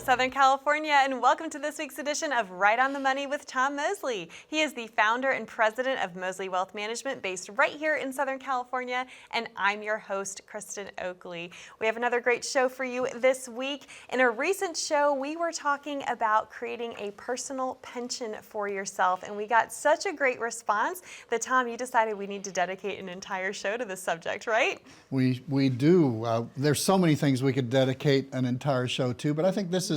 Southern California, and welcome to this week's edition of Right on the Money with Tom Mosley. He is the founder and president of Mosley Wealth Management, based right here in Southern California, and I'm your host, Kristen Oakley. We have another great show for you this week. In a recent show, we were talking about creating a personal pension for yourself, and we got such a great response that, Tom, you decided we need to dedicate an entire show to this subject, right? We do. There's so many things we could dedicate an entire show to, but I think this is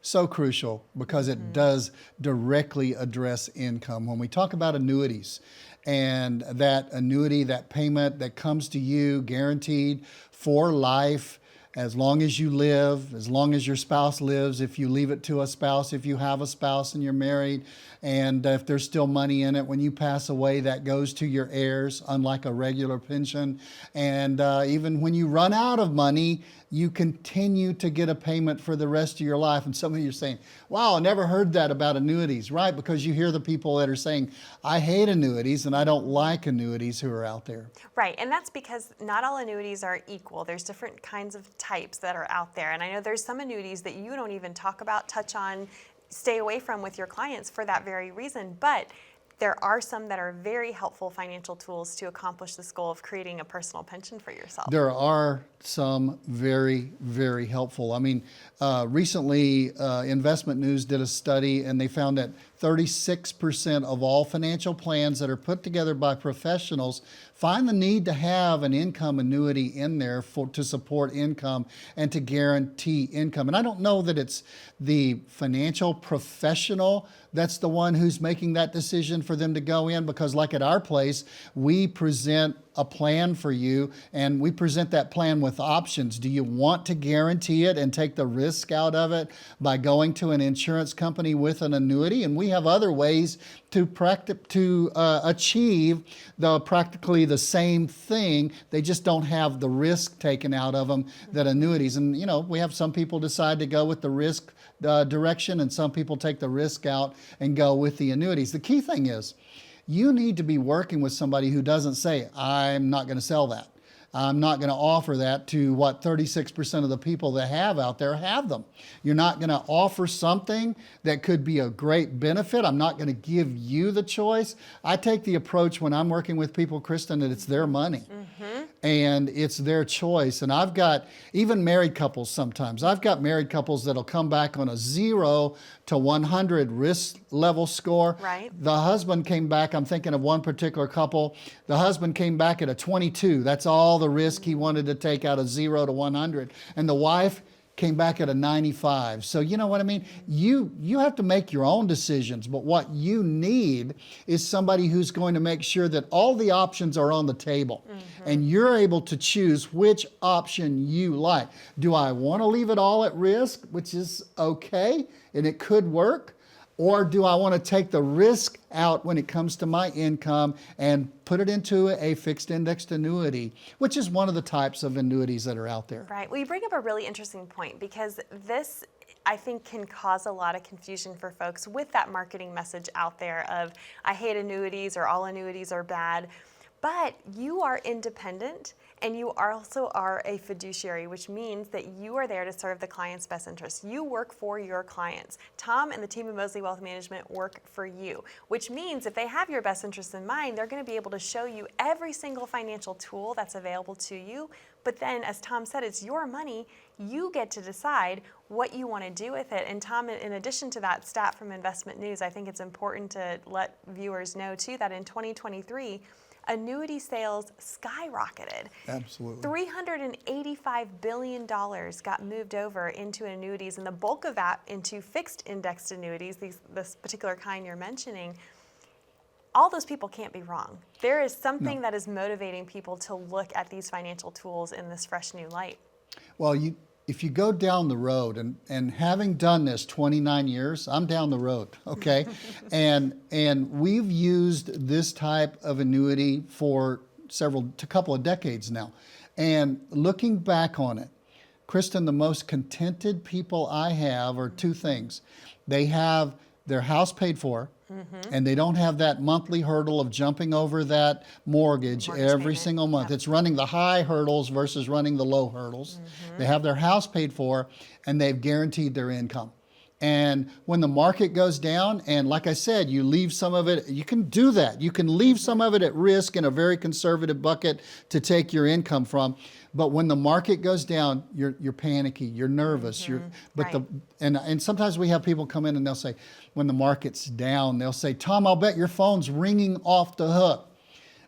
so crucial because it does directly address income. When we talk about annuities and that annuity, that payment that comes to you guaranteed for life, as long as you live, as long as your spouse lives, if you leave it to a spouse, if you have a spouse and you're married, and if there's still money in it, when you pass away, that goes to your heirs, unlike a regular pension. And even when you run out of money, you continue to get a payment for the rest of your life. And some of you are saying, wow, I never heard that about annuities, right? Because you hear the people that are saying, I hate annuities and I don't like annuities who are out there. Right, and that's because not all annuities are equal. There's different kinds of types that are out there. And I know there's some annuities that you don't even talk about, touch on, stay away from with your clients for that very reason. But there are some that are very helpful financial tools to accomplish this goal of creating a personal pension for yourself. There are some very, very helpful. I mean, recently Investment News did a study and they found that 36% of all financial plans that are put together by professionals find the need to have an income annuity in there to support income and to guarantee income. And I don't know that it's the financial professional that's the one who's making that decision for them to go in, because like at our place, we present a plan for you and we present that plan with options. Do you want to guarantee it and take the risk out of it by going to an insurance company with an annuity? And we have other ways to achieve practically the same thing. They just don't have the risk taken out of them that annuities. And you know, we have some people decide to go with the risk direction, and some people take the risk out and go with the annuities. The key thing is, you need to be working with somebody who doesn't say, I'm not going to sell that. I'm not going to offer that to what 36% of the people that have out there have them. You're not going to offer something that could be a great benefit. I'm not going to give you the choice. I take the approach when I'm working with people, Kristen, that it's their money. And it's their choice. And I've got even married couples sometimes. I've got married couples that'll come back on a 0 to 100 risk level score. Right. The husband came back, I'm thinking of one particular couple, the husband came back at a 22. That's all the risk he wanted to take out of 0 to 100. And the wife came back at a 95. So you know what I mean? You have to make your own decisions, but what you need is somebody who's going to make sure that all the options are on the table and you're able to choose which option you like. Do I want to leave it all at risk, which is okay, and it could work? Or do I want to take the risk out when it comes to my income and put it into a fixed indexed annuity, which is one of the types of annuities that are out there. Right. Well, you bring up a really interesting point, because this, I think, can cause a lot of confusion for folks with that marketing message out there of, I hate annuities, or all annuities are bad. But you are independent, and you also are a fiduciary, which means that you are there to serve the client's best interests. You work for your clients. Tom and the team of Mosley Wealth Management work for you, which means if they have your best interests in mind, they're going to be able to show you every single financial tool that's available to you. But then, as Tom said, it's your money. You get to decide what you want to do with it. And Tom, in addition to that stat from Investment News, I think it's important to let viewers know too that in 2023, annuity sales skyrocketed. Absolutely. $385 billion got moved over into annuities, and the bulk of that into fixed indexed annuities, this particular kind you're mentioning. All those people can't be wrong. There is something that is motivating people to look at these financial tools in this fresh new light. Well, if you go down the road, and having done this 29 years, I'm down the road, okay? and we've used this type of annuity for a couple of decades now. And looking back on it, Kristen, the most contented people I have are two things. They have their house paid for, And they don't have that monthly hurdle of jumping over that mortgage every payment. single month. It's running the high hurdles versus running the low hurdles. They have their house paid for, and they've guaranteed their income. And when the market goes down, and like I said, you leave some of it, you can do that. You can leave some of it at risk in a very conservative bucket to take your income from. But when the market goes down, you're panicky, you're nervous. And sometimes we have people come in and they'll say, when the market's down, they'll say, Tom, I'll bet your phone's ringing off the hook.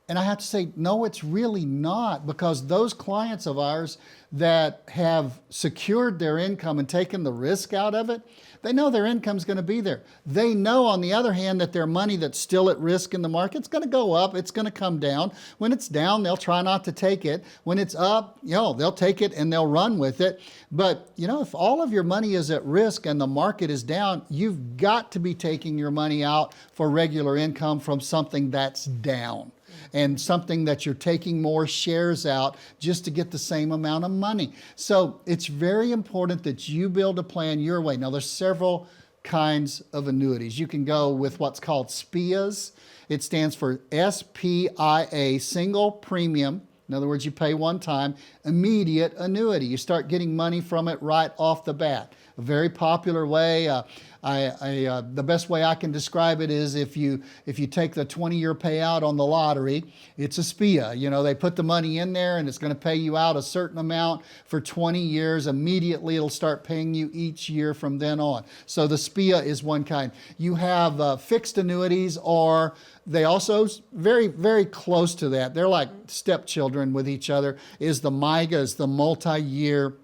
And I have to say, no, it's really not, because those clients of ours that have secured their income and taken the risk out of it, they know their income's going to be there. They know, on the other hand, that their money that's still at risk in the market's going to go up, it's going to come down. When it's down, they'll try not to take it. When it's up, they'll take it and they'll run with it. But, if all of your money is at risk and the market is down, you've got to be taking your money out for regular income from something that's down, and something that you're taking more shares out just to get the same amount of money. So it's very important that you build a plan your way. Now, there's several kinds of annuities. You can go with what's called SPIAs. It stands for SPIA, single premium. In other words, you pay one time, immediate annuity. You start getting money from it right off the bat. A very popular way. The best way I can describe it is if you take the 20-year payout on the lottery, it's a SPIA. They put the money in there and it's going to pay you out a certain amount for 20 years. Immediately it'll start paying you each year from then on. So the SPIA is one kind. You have fixed annuities, or they also very, very close to that. They're like stepchildren with each other, is the MYGAs, the Multiyear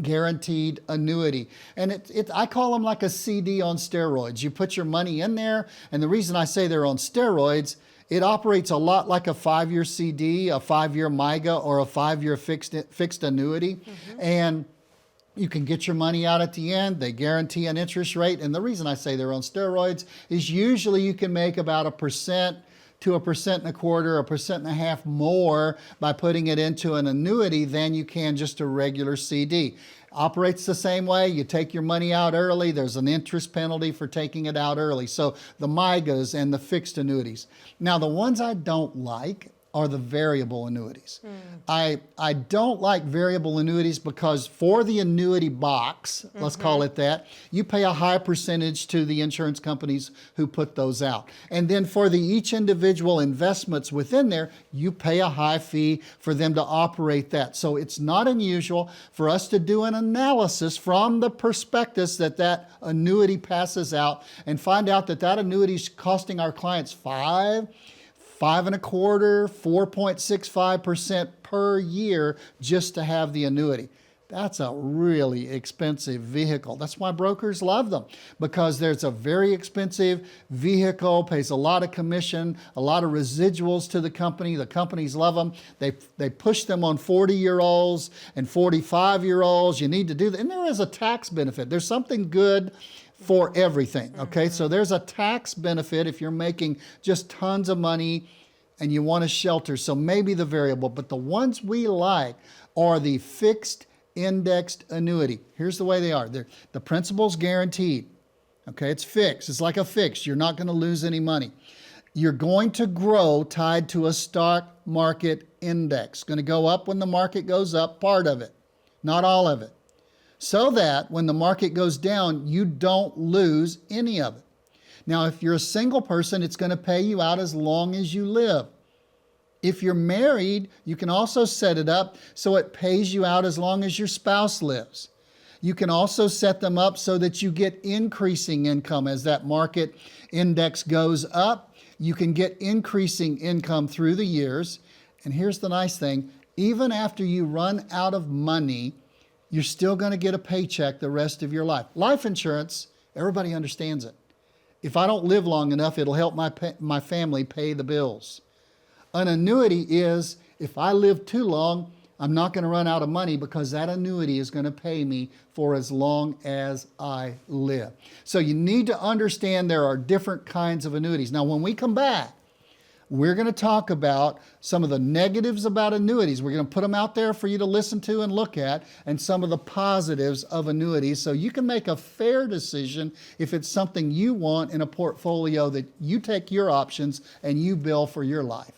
Guaranteed Annuity. And I call them like a CD on steroids. You put your money in there, and the reason I say they're on steroids, it operates a lot like a 5-year CD, a 5-year MYGA, or a 5-year fixed annuity. And you can get your money out at the end. They guarantee an interest rate. And the reason I say they're on steroids is usually you can make about 1% to 1.25%, 1.5% more by putting it into an annuity than you can just a regular CD. Operates the same way. You take your money out early, there's an interest penalty for taking it out early. So the MYGAs and the fixed annuities. Now, the ones I don't like are the variable annuities. I don't like variable annuities because for the annuity box, let's call it that, you pay a high percentage to the insurance companies who put those out. And then for each individual investments within there, you pay a high fee for them to operate that. So it's not unusual for us to do an analysis from the prospectus that annuity passes out and find out that annuity is costing our clients 5.25%, 4.65% per year just to have the annuity. That's a really expensive vehicle. That's why brokers love them, because there's a very expensive vehicle, pays a lot of commission, a lot of residuals to the company. The companies love them. They push them on 40-year-olds and 45-year-olds. You need to do that. And there is a tax benefit. There's something good for everything, okay? So there's a tax benefit if you're making just tons of money and you want a shelter. So maybe the variable, but the ones we like are the fixed indexed annuity. Here's the way they are. The principal's guaranteed, okay? It's fixed. It's like a fix. You're not going to lose any money. You're going to grow tied to a stock market index. Going to go up when the market goes up, part of it, not all of it. So that when the market goes down, you don't lose any of it. Now, if you're a single person, it's going to pay you out as long as you live. If you're married, you can also set it up so it pays you out as long as your spouse lives. You can also set them up so that you get increasing income as that market index goes up. You can get increasing income through the years. And here's the nice thing, even after you run out of money, you're still going to get a paycheck the rest of your life. Life insurance, everybody understands it. If I don't live long enough, it'll help my family pay the bills. An annuity is, if I live too long, I'm not going to run out of money because that annuity is going to pay me for as long as I live. So you need to understand there are different kinds of annuities. Now, when we come back, We're going to talk about some of the negatives about annuities. We're going to put them out there for you to listen to and look at, and some of the positives of annuities so you can make a fair decision if it's something you want in a portfolio that you take your options and you build for your life.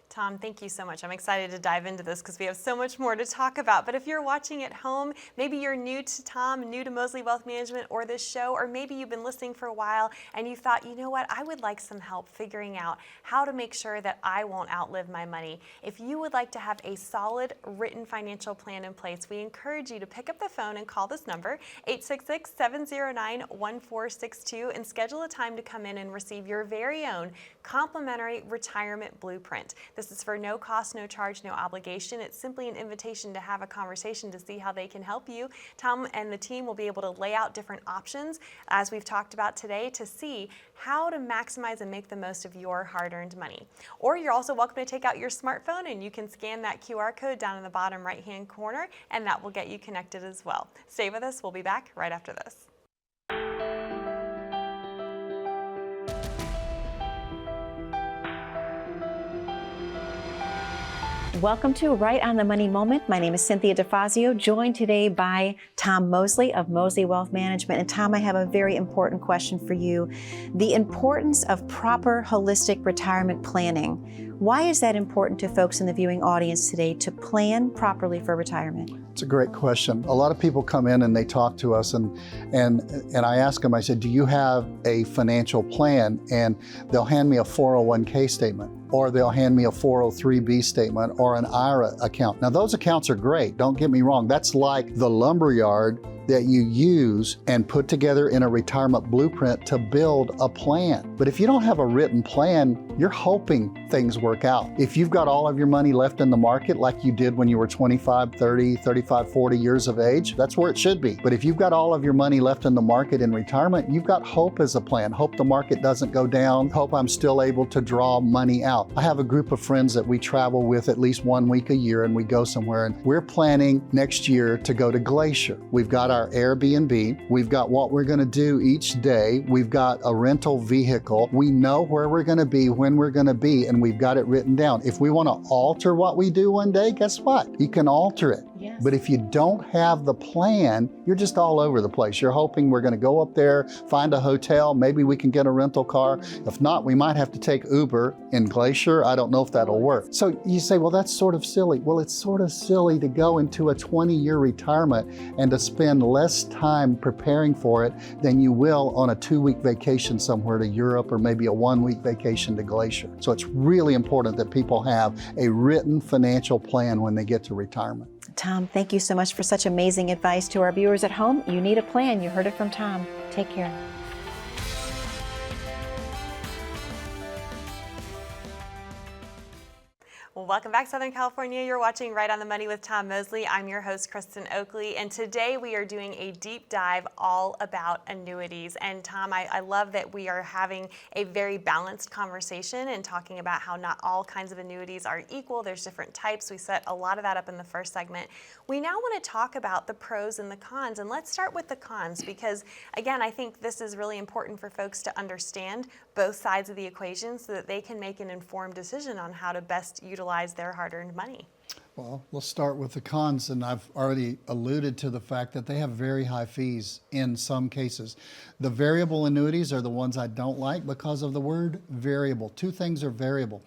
Tom, thank you so much. I'm excited to dive into this because we have so much more to talk about. But if you're watching at home, maybe you're new to Tom, new to Mosley Wealth Management or this show, or maybe you've been listening for a while and you thought, you know what, I would like some help figuring out how to make sure that I won't outlive my money. If you would like to have a solid written financial plan in place, we encourage you to pick up the phone and call this number, 866-709-1462, and schedule a time to come in and receive your very own complimentary retirement blueprint. This is for no cost, no charge, no obligation. It's simply an invitation to have a conversation to see how they can help you. Tom and the team will be able to lay out different options, as we've talked about today, to see how to maximize and make the most of your hard-earned money. Or you're also welcome to take out your smartphone and you can scan that QR code down in the bottom right-hand corner, and that will get you connected as well. Stay with us. We'll be back right after this. Welcome to Right on the Money Moment. My name is 𝗪𝗪 𝗪𝗲𝗀𝗀, joined today by Tom Mosley of Mosley Wealth Management. And Tom, I have a very important question for you. The importance of proper holistic retirement planning. Why is that important to folks in the viewing audience today to plan properly for retirement? It's a great question. A lot of people come in and they talk to us, and I ask them, I said, do you have a financial plan? And they'll hand me a 401k statement, or they'll hand me a 403b statement or an IRA account. Now those accounts are great, don't get me wrong. That's like the lumberyard that you use and put together in a retirement blueprint to build a plan. But if you don't have a written plan, you're hoping things work out. If you've got all of your money left in the market like you did when you were 25, 30, 35, 40 years of age, that's where it should be. But if you've got all of your money left in the market in retirement, you've got hope as a plan. Hope the market doesn't go down. Hope I'm still able to draw money out. I have a group of friends that we travel with at least 1 week a year, and we go somewhere, and we're planning next year to go to Glacier. We've got our Airbnb. We've got what we're going to do each day. We've got a rental vehicle. We know where we're going to be, when we're going to be, and we've got it written down. If we want to alter what we do one day, guess what? You can alter it. Yes. But if you don't have the plan, you're just all over the place. You're hoping we're going to go up there, find a hotel, maybe we can get a rental car. If not, we might have to take Uber in Glacier. I don't know if that'll work. So you say, well, that's sort of silly. Well, it's sort of silly to go into a 20-year retirement and to spend less time preparing for it than you will on a 2-week vacation somewhere to Europe, or maybe a 1-week vacation to Glacier. So it's really important that people have a written financial plan when they get to retirement. Tom, thank you so much for such amazing advice. To our viewers at home, you need a plan. You heard it from Tom. Take care. Well, welcome back, Southern California. You're watching Right on the Money with Tom Mosley. I'm your host, Kristen Oakley, and today we are doing a deep dive all about annuities. And Tom, I love that we are having a very balanced conversation and talking about how not all kinds of annuities are equal. There's different types. We set a lot of that up in the first segment. We now want to talk about the pros and the cons, and let's start with the cons because, again, I think this is really important for folks to understand both sides of the equation so that they can make an informed decision on how to best utilize their hard-earned money. Well, let's start with the cons, and I've already alluded to the fact that they have very high fees in some cases. The variable annuities are the ones I don't like because of the word variable. Two things are variable.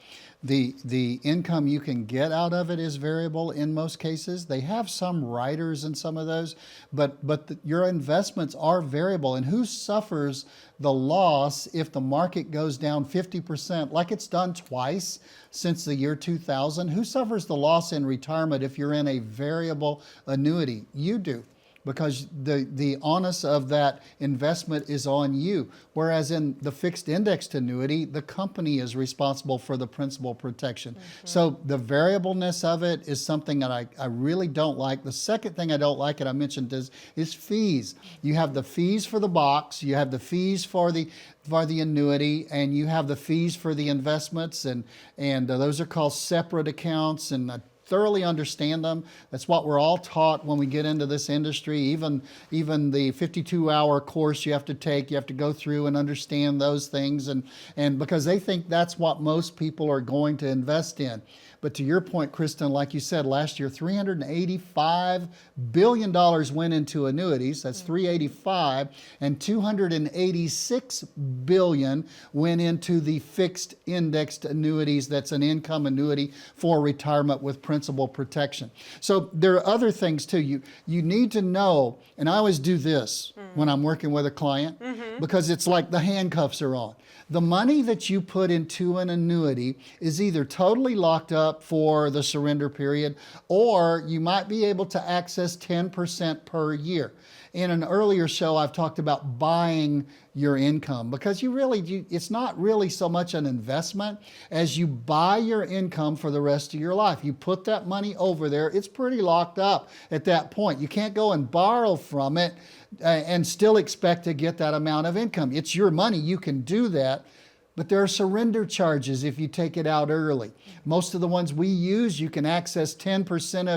The income you can get out of it is variable in most cases. They have some riders in some of those, but your investments are variable. And who suffers the loss if the market goes down 50%, like it's done twice since the year 2000? Who suffers the loss in retirement if you're in a variable annuity? You do, because the onus of that investment is on you. Whereas in the fixed indexed annuity, the company is responsible for the principal protection. So the variableness of it is something that I really don't like. The second thing I don't like, and I mentioned, is fees. You have the fees for the box, you have the fees for the annuity, and you have the fees for the investments, and those are called separate accounts, and thoroughly understand them. That's what we're all taught when we get into this industry. Even the 52-hour course you have to take, you have to go through and understand those things, and because they think that's what most people are going to invest in. But to your point, Kristen, like you said, last year, $385 billion went into annuities. That's 385, and $286 billion went into the fixed indexed annuities. That's an income annuity for retirement with principal protection. So there are other things too. You need to know, and I always do this when I'm working with a client, because it's like the handcuffs are on. The money that you put into an annuity is either totally locked up for the surrender period, or you might be able to access 10% per year. In an earlier show, I've talked about buying your income, because it's not really so much an investment as you buy your income for the rest of your life. You put that money over there, it's pretty locked up at that point. You can't go and borrow from it and still expect to get that amount of income. It's your money, you can do that, but there are surrender charges if you take it out early. Most of the ones we use, you can access 10%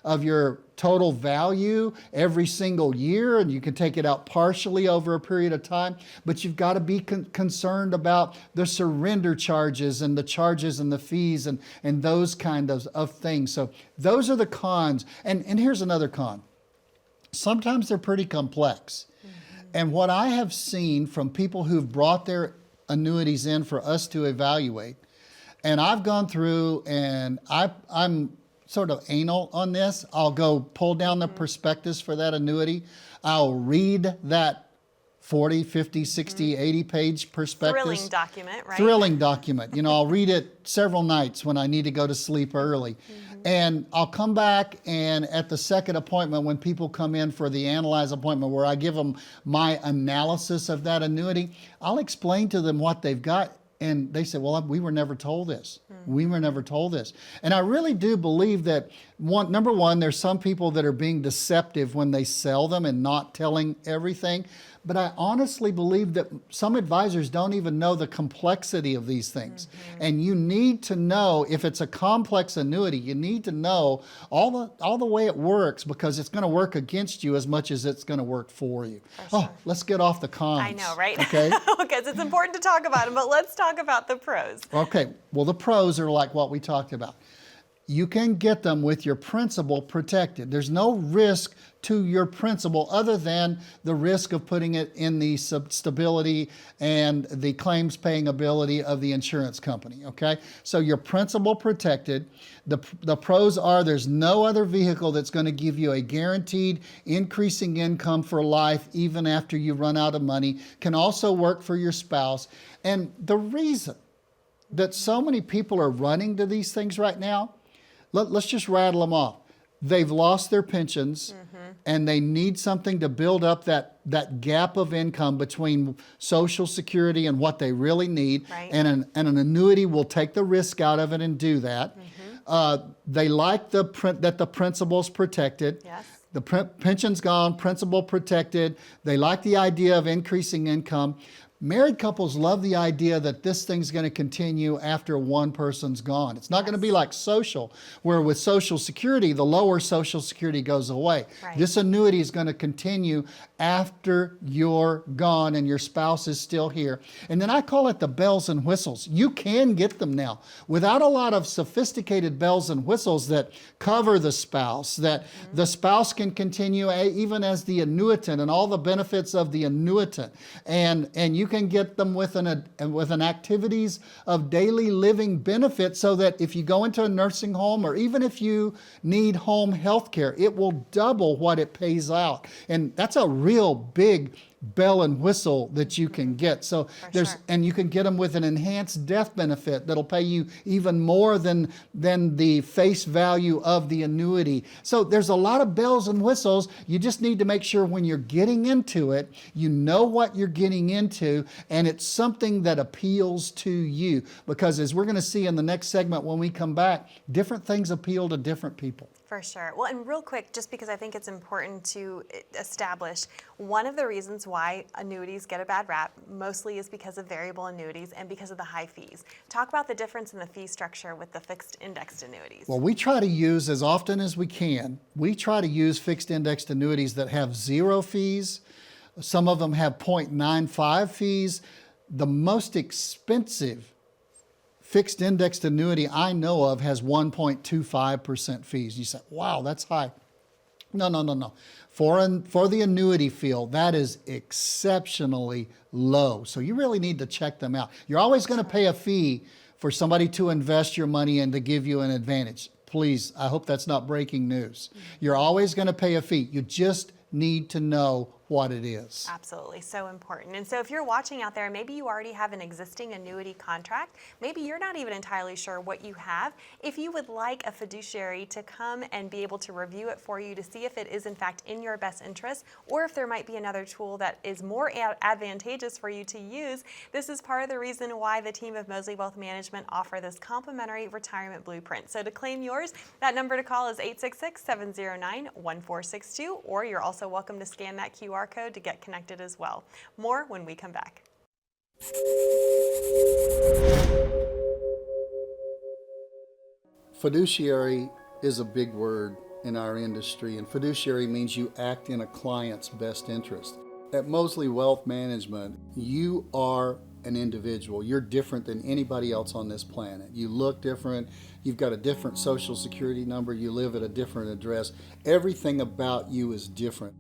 of your total value every single year, and you can take it out partially over a period of time, but you've got to be concerned about the surrender charges and the charges and the fees and those kind of things. So those are the cons. And here's another con. Sometimes they're pretty complex. And what I have seen from people who've brought their annuities in for us to evaluate, and I've gone through and I'm sort of anal on this. I'll go pull down the prospectus for that annuity. I'll read that 40, 50, 60, 80 page prospectus. Thrilling document, right? Thrilling document. You know, I'll read it several nights when I need to go to sleep early. And I'll come back, and at the second appointment, when people come in for the analyze appointment where I give them my analysis of that annuity, I'll explain to them what they've got. And they say, well, we were never told this. We were never told this. And I really do believe that, number one, there's some people that are being deceptive when they sell them and not telling everything. But I honestly believe that some advisors don't even know the complexity of these things. And you need to know, if it's a complex annuity, you need to know all the way it works, because it's going to work against you as much as it's going to work for you. Oh, let's get off the cons. I know, right? Okay. Because it's important to talk about them, but let's talk about the pros. Okay. Well, the pros are like what we talked about. You can get them with your principal protected. There's no risk to your principal other than the risk of putting it in the stability and the claims paying ability of the insurance company, okay? So your principal protected. The pros are there's no other vehicle that's going to give you a guaranteed increasing income for life even after you run out of money. Can also work for your spouse. And the reason that so many people are running to these things right now, let's just rattle them off. They've lost their pensions, and they need something to build up that gap of income between Social Security and what they really need. Right. And an annuity will take the risk out of it and do that. They like that the principal's protected. Yes. The pension's gone, principal protected. They like the idea of increasing income. Married couples love the idea that this thing's going to continue after one person's gone. It's not going to be like social, where with Social Security, the lower Social Security goes away. Right. This annuity is going to continue after you're gone and your spouse is still here. And then I call it the bells and whistles. You can get them now without a lot of sophisticated bells and whistles that cover the spouse, that the spouse can continue even as the annuitant and all the benefits of the annuitant. And you can get them with an activities of daily living benefit, so that if you go into a nursing home or even if you need home health care, it will double what it pays out. And that's a real big bell and whistle that you can get. So and you can get them with an enhanced death benefit that'll pay you even more than the face value of the annuity. So there's a lot of bells and whistles. You just need to make sure when you're getting into it, you know what you're getting into, and it's something that appeals to you. Because as we're going to see in the next segment when we come back, different things appeal to different people. For sure. Well, and real quick, just because I think it's important to establish, one of the reasons why annuities get a bad rap mostly is because of variable annuities and because of the high fees. Talk about the difference in the fee structure with the fixed indexed annuities. Well, we try to use, as often as we can, we try to use fixed indexed annuities that have 0 fees. Some of them have 0.95 fees. The most expensive fixed indexed annuity I know of has 1.25% fees. You say, wow, that's high. No. For the annuity field, that is exceptionally low. So you really need to check them out. You're always going to pay a fee for somebody to invest your money and to give you an advantage. Please, I hope that's not breaking news. You're always going to pay a fee. You just need to know what it is. Absolutely, so important. And so if you're watching out there, maybe you already have an existing annuity contract, maybe you're not even entirely sure what you have. If you would like a fiduciary to come and be able to review it for you to see if it is in fact in your best interest, or if there might be another tool that is more advantageous for you to use, this is part of the reason why the team of Mosley Wealth Management offer this complimentary retirement blueprint. So to claim yours, that number to call is 866-709-1462, or you're also welcome to scan that QR code to get connected as well. More when we come back. Fiduciary is a big word in our industry, and fiduciary means you act in a client's best interest. At Mosley Wealth Management, you are an individual. You're different than anybody else on this planet. You look different. You've got a different social security number. You live at a different address. Everything about you is different.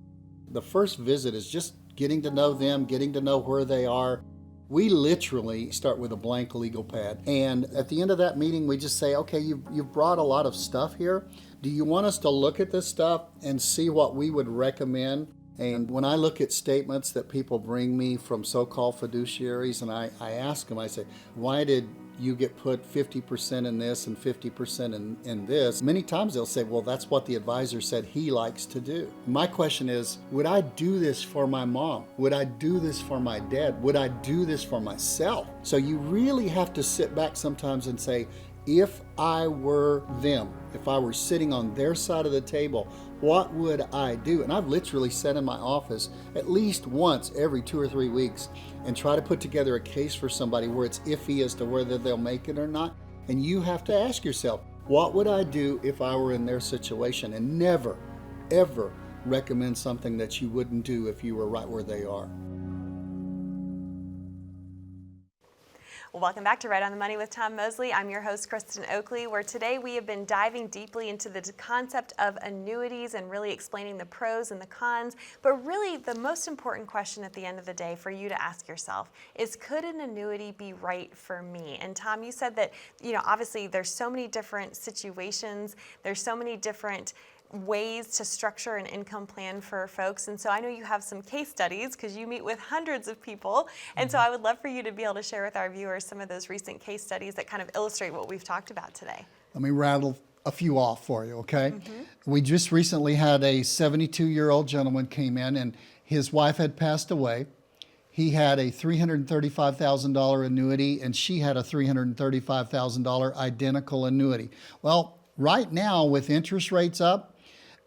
The first visit is just getting to know them, getting to know where they are. We literally start with a blank legal pad. And at the end of that meeting, we just say, okay, you've brought a lot of stuff here. Do you want us to look at this stuff and see what we would recommend? And when I look at statements that people bring me from so-called fiduciaries, and I ask them, I say, why did you get put 50% in this and 50% in this? Many times they'll say, well, that's what the advisor said he likes to do. My question is, would I do this for my mom? Would I do this for my dad? Would I do this for myself? So you really have to sit back sometimes and say, if I were them, if I were sitting on their side of the table, what would I do? And I've literally sat in my office at least once every 2 or 3 weeks and try to put together a case for somebody where it's iffy as to whether they'll make it or not. And you have to ask yourself, what would I do if I were in their situation? And never, ever recommend something that you wouldn't do if you were right where they are. Well, welcome back to Right on the Money with Tom Mosley. I'm your host, Kristen Oakley, where today we have been diving deeply into the concept of annuities and really explaining the pros and the cons. But really, the most important question at the end of the day for you to ask yourself is, could an annuity be right for me? And Tom, you said that, obviously there's so many different situations, there's so many different ways to structure an income plan for folks. And so I know you have some case studies because you meet with hundreds of people. And so I would love for you to be able to share with our viewers some of those recent case studies that kind of illustrate what we've talked about today. Let me rattle a few off for you, okay? We just recently had a 72-year-old gentleman came in and his wife had passed away. He had a $335,000 annuity and she had a $335,000 identical annuity. Well, right now with interest rates up,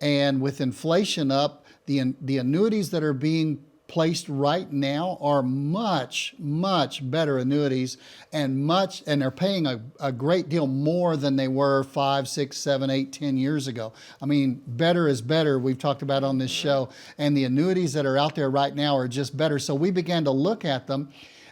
and with inflation up, the annuities that are being placed right now are much, much better annuities and they're paying a great deal more than they were 5, 6, 7, 8, 10 years ago. I mean, better is better, we've talked about on this show, and the annuities that are out there right now are just better. So we began to look at them,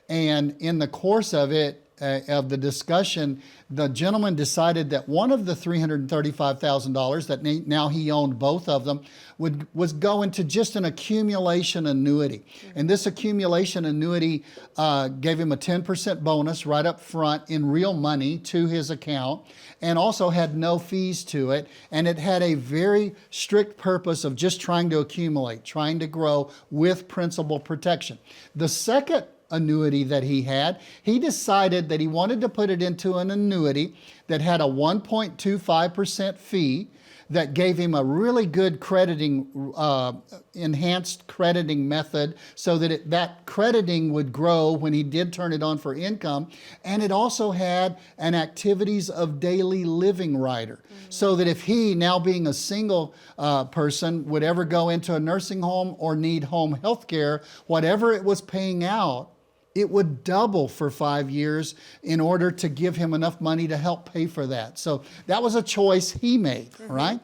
and in the course of it, of the discussion, the gentleman decided that one of the $335,000 that now he owned both of them was go into just an accumulation annuity. And this accumulation annuity gave him a 10% bonus right up front in real money to his account, and also had no fees to it. And it had a very strict purpose of just trying to accumulate, trying to grow with principal protection. The second annuity that he had, he decided that he wanted to put it into an annuity that had a 1.25% fee, that gave him a really good crediting, enhanced crediting method so that that crediting would grow when he did turn it on for income. And it also had an activities of daily living rider, so that if he, now being a single person, would ever go into a nursing home or need home health care, whatever it was paying out, it would double for 5 years in order to give him enough money to help pay for that. So that was a choice he made, right?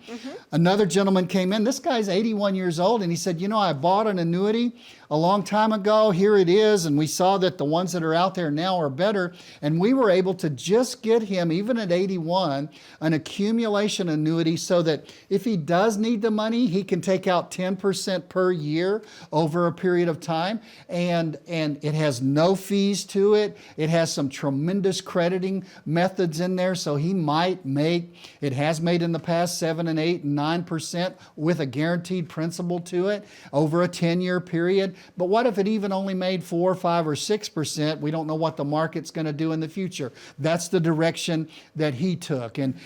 Another gentleman came in, this guy's 81 years old, and he said, you know, I bought an annuity a long time ago, here it is, and we saw that the ones that are out there now are better, and we were able to just get him, even at 81, an accumulation annuity so that if he does need the money, he can take out 10% per year over a period of time, and it has no fees to it. It has some tremendous crediting methods in there, so he might make, it has made in the past 7 and 8 and 9% with a guaranteed principal to it over a 10-year period. But what if it even only made 4, 5, or 6%? We don't know what the market's going to do in the future. That's the direction that he took. And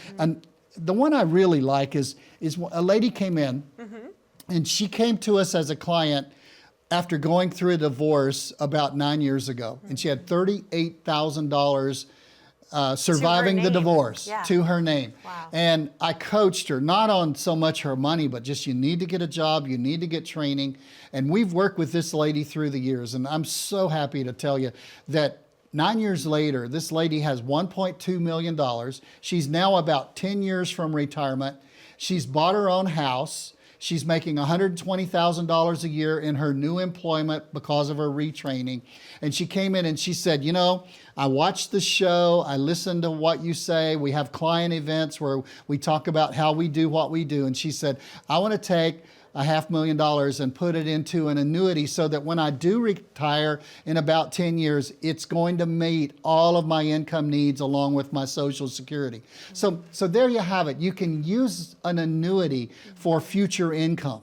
the one I really like is a lady came in, and she came to us as a client after going through a divorce about 9 years ago. And she had $38,000 surviving the divorce to her name. Wow. And I coached her, not on so much her money, but just you need to get a job, you need to get training. And we've worked with this lady through the years. And I'm so happy to tell you that 9 years later, this lady has $1.2 million. She's now about 10 years from retirement. She's bought her own house. She's making $120,000 a year in her new employment because of her retraining. And she came in and she said, you know, I watched the show, I listened to what you say, we have client events where we talk about how we do what we do. And she said, I want to take $500,000 and put it into an annuity so that when I do retire in about 10 years, it's going to meet all of my income needs along with my Social Security. So there you have it. You can use an annuity for future income.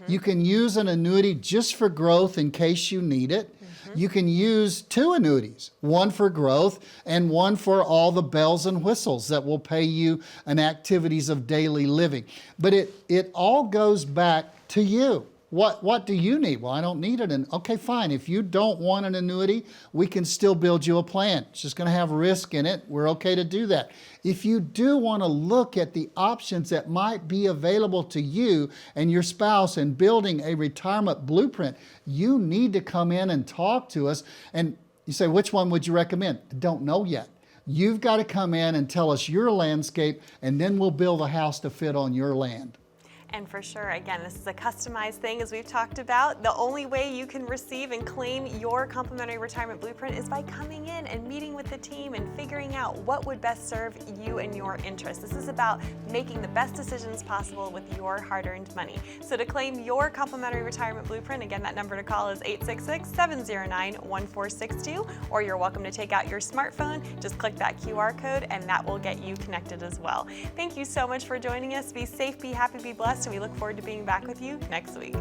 You can use an annuity just for growth in case you need it. You can use 2 annuities, one for growth and one for all the bells and whistles that will pay you an activities of daily living. But it all goes back to you. What do you need? Well, I don't need it. And okay, fine. If you don't want an annuity, we can still build you a plan. It's just going to have risk in it. We're okay to do that. If you do want to look at the options that might be available to you and your spouse in building a retirement blueprint, you need to come in and talk to us. And you say, which one would you recommend? I don't know yet. You've got to come in and tell us your landscape, and then we'll build a house to fit on your land. And for sure, again, this is a customized thing, as we've talked about. The only way you can receive and claim your complimentary retirement blueprint is by coming in and meeting with the team and figuring out what would best serve you and your interests. This is about making the best decisions possible with your hard-earned money. So to claim your complimentary retirement blueprint, again, that number to call is 866-709-1462, or you're welcome to take out your smartphone. Just click that QR code, and that will get you connected as well. Thank you so much for joining us. Be safe, be happy, be blessed, and we look forward to being back with you next week.